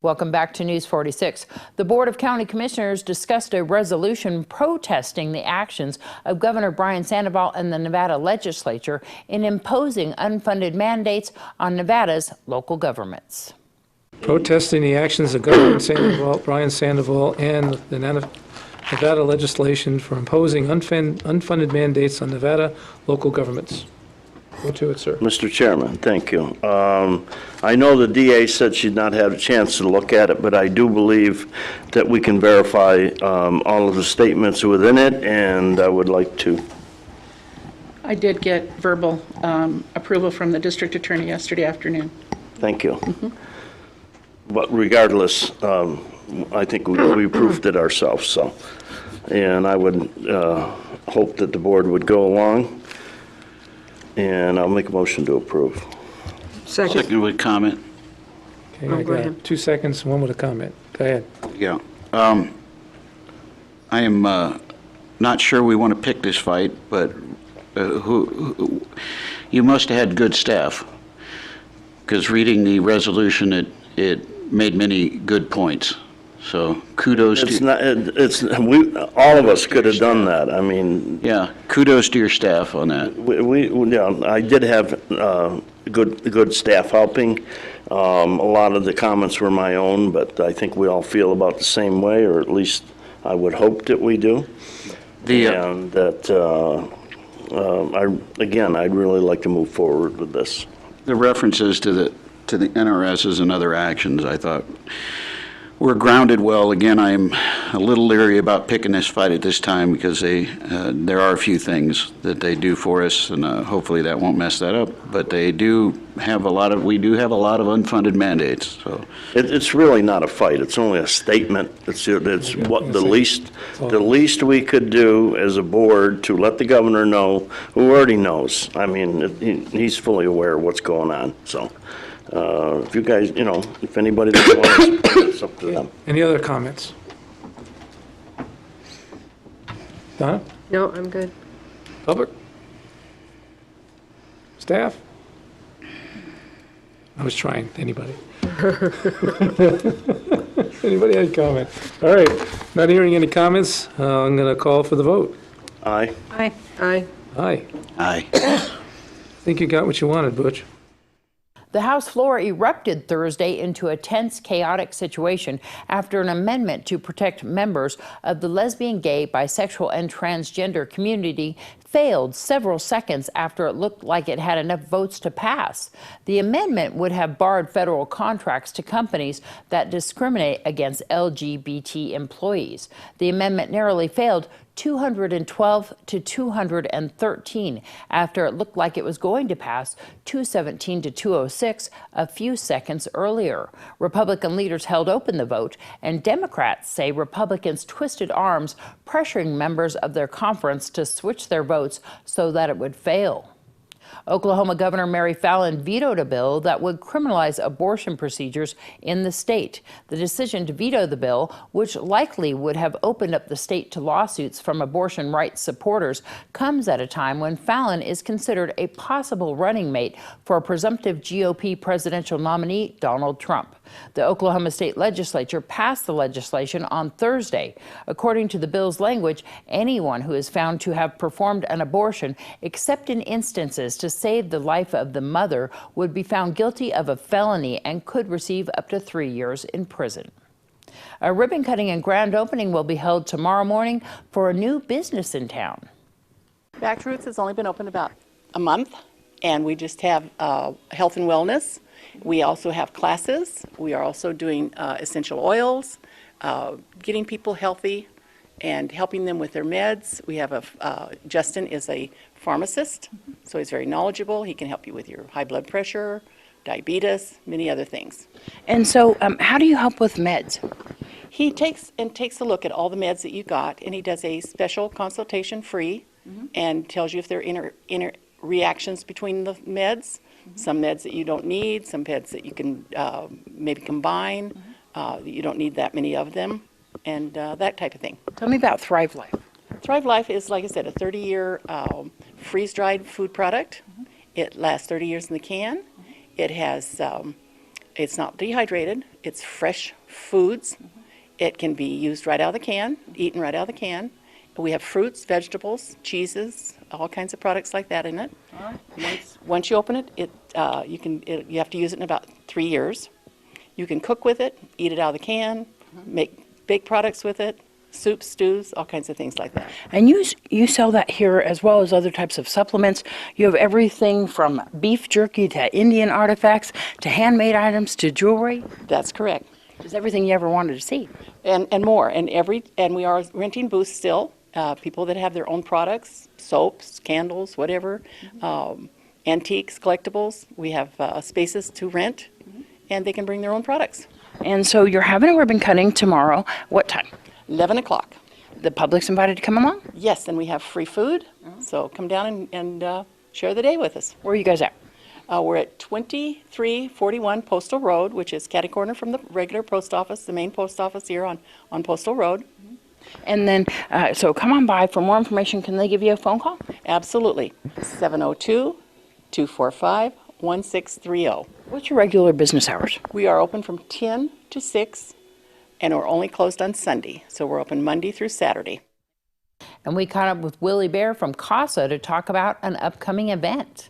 Welcome back to News 46. The Board of County Commissioners discussed a resolution protesting the actions of Governor Brian Sandoval and the Nevada legislature in imposing unfunded mandates on Nevada's local governments. Protesting the actions of Governor Brian Sandoval and the Nevada legislation for imposing unfunded mandates on Nevada local governments. Go to it, sir. Mr. Chairman, thank you. I know the DA said she'd not had a chance to look at it, but I do believe that we can verify all of the statements within it, and I would like to. I did get verbal approval from the district attorney yesterday afternoon. Thank you. But regardless, I think we approved it ourselves, so. And I would hope that the board would go along. And I'll make a motion to approve. Second with comment. Okay, I got 2 seconds, one with a comment. Go ahead. Yeah. I am not sure we want to pick this fight, but you must have had good staff, because reading the resolution, it made many good points. So kudos It's to not, all of us could have done that. I mean. Yeah, kudos to your staff on that. Yeah, I did have good staff helping. A lot of the comments were my own, but I think we all feel about the same way, or at least I would hope that we do. And that, I'd really like to move forward with this. The references to the NRSs and other actions, I thought, were grounded well. Again, I'm a little leery about picking this fight at this time because there are a few things that they do for us, and hopefully that won't mess that up. But they do have we do have a lot of unfunded mandates. So it's really not a fight. It's only a statement. It's what the least we could do as a board to let the governor know, who already knows. I mean, he's fully aware of what's going on. So. If you guys, if anybody doesn't want to support it, it's up to them. Any other comments? Donna? No, I'm good. Public? Staff? I was trying. Anybody? Anybody had a comment? All right. Not hearing any comments. I'm going to call for the vote. Aye. Aye. Aye. Aye. aye. I think you got what you wanted, Butch. The House floor erupted Thursday into a tense, chaotic situation after an amendment to protect members of the lesbian, gay, bisexual, and transgender community failed several seconds after it looked like it had enough votes to pass. The amendment would have barred federal contracts to companies that discriminate against LGBT employees. The amendment narrowly failed 212 to 213 after it looked like it was going to pass 217 to 206 a few seconds earlier. Republican leaders held open the vote, and Democrats say Republicans twisted arms, pressuring members of their conference to switch their votes so that it would fail. Oklahoma Governor Mary Fallin vetoed a bill that would criminalize abortion procedures in the state. The decision to veto the bill, which likely would have opened up the state to lawsuits from abortion rights supporters, comes at a time when Fallin is considered a possible running mate for a presumptive GOP presidential nominee, Donald Trump. The Oklahoma State Legislature passed the legislation on Thursday. According to the bill's language, anyone who is found to have performed an abortion, except in instances to save the life of the mother, would be found guilty of a felony and could receive up to 3 years in prison. A ribbon cutting and grand opening will be held tomorrow morning for a new business in town. Back Roots has only been open about a month, and we just have health and wellness. We also have classes. We are also doing essential oils, getting people healthy and helping them with their meds. We have Justin is a pharmacist, so he's very knowledgeable. He can help you with your high blood pressure, diabetes, many other things. And so how do you help with meds? He takes a look at all the meds that you got, and he does a special consultation free and tells you if there are inner reactions between the meds. Some meds that you don't need, some meds that you can maybe combine. You don't need that many of them, and that type of thing. Tell me about Thrive Life. Thrive Life is, like I said, a 30-year freeze-dried food product. It lasts 30 years in the can. It has It's not dehydrated. It's fresh foods. It can be used right out of the can, eaten right out of the can. We have fruits, vegetables, cheeses, all kinds of products like that in it. Once you open it, you have to use it in about 3 years. You can cook with it, eat it out of the can, make bake products with it, soups, stews, all kinds of things like that. And you sell that here as well as other types of supplements. You have everything from beef jerky to Indian artifacts to handmade items to jewelry. That's correct. Just everything you ever wanted to see. And more. And we are renting booths still. People that have their own products, soaps, candles, whatever, antiques, collectibles. We have spaces to rent, and they can bring their own products. And so you're having a ribbon cutting tomorrow. What time? 11 o'clock. The public's invited to come along? Yes, and we have free food, so come down and share the day with us. Where are you guys at? We're at 2341 Postal Road, which is catty corner from the regular post office, the main post office here on Postal Road. And then, so come on by. For more information, can they give you a phone call? Absolutely. 702-245-1630. What's your regular business hours? We are open from 10 to 6, and we're only closed on Sunday. So we're open Monday through Saturday. And we caught up with Willi Baer from CASA to talk about an upcoming event.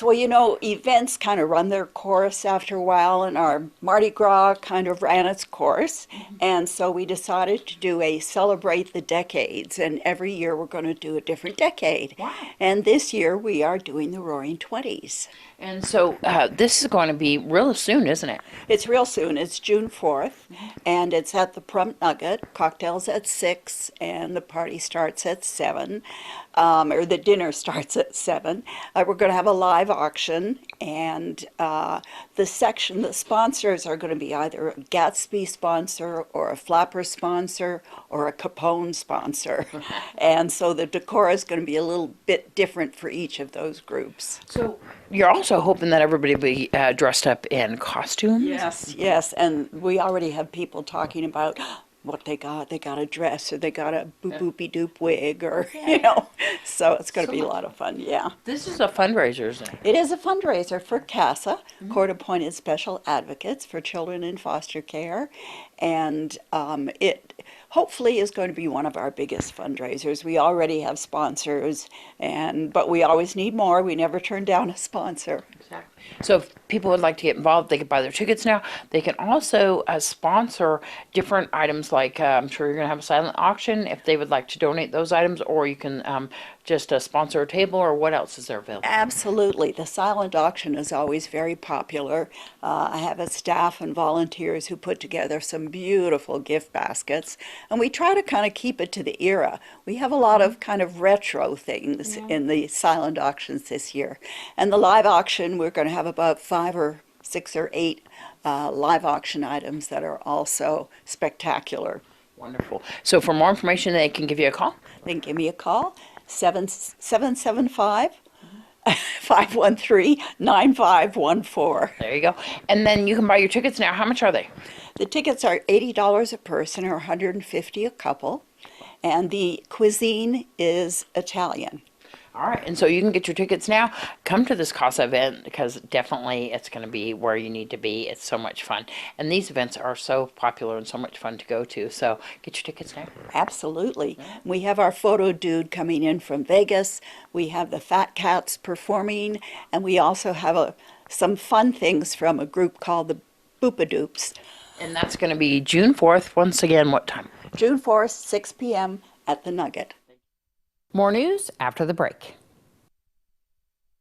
Well, you know, events kind of run their course after a while, and our Mardi Gras kind of ran its course. And so we decided to do a Celebrate the Decades, and every year we're going to do a different decade. Wow. And this year we are doing the Roaring Twenties. And so this is going to be real soon, isn't it? It's real soon. It's June 4th, and it's at the Prump Nugget. Cocktails at 6, and the party starts at 7, or the dinner starts at 7. We're going to have a live auction, and the sponsors are going to be either a Gatsby sponsor or a Flapper sponsor or a Capone sponsor. And so the decor is going to be a little bit different for each of those groups. So you're also hoping that everybody will be dressed up in costumes? Yes, and we already have people talking about what they got. They got a dress, or they got a boopy-doop wig, or, you know. So it's going to be a lot of fun, yeah. This is a fundraiser, isn't it? It is a fundraiser for CASA, Court-Appointed Special Advocates for Children in Foster Care, and it hopefully is going to be one of our biggest fundraisers. We already have sponsors, but we always need more. We never turn down a sponsor. Exactly. So if people would like to get involved, they can buy their tickets now. They can also sponsor different items, like I'm sure you're going to have a silent auction if they would like to donate those items, or you can just sponsor a table, or what else is there available? Absolutely. The silent auction is always very popular. I have a staff and volunteers who put together some beautiful gift baskets, and we try to kind of keep it to the era. We have a lot of kind of retro things in the silent auctions this year. And the live auction, we're going to have about 5 or 6 or 8 live auction items that are also spectacular. Wonderful. So for more information, they can give you a call? They can give me a call, 775-513-9514. There you go. And then you can buy your tickets now. How much are they? The tickets are $80 a person, or $150 a couple, and the cuisine is Italian. All right, and so you can get your tickets now. Come to this CASA event, because definitely it's going to be where you need to be. It's so much fun. And these events are so popular and so much fun to go to. So get your tickets now. Absolutely. We have our photo dude coming in from Vegas. We have the Fat Cats performing, and we also have some fun things from a group called the Boopadoops. And that's going to be June 4th. Once again, what time? June 4th, 6 p.m. at the Nugget. More news after the break.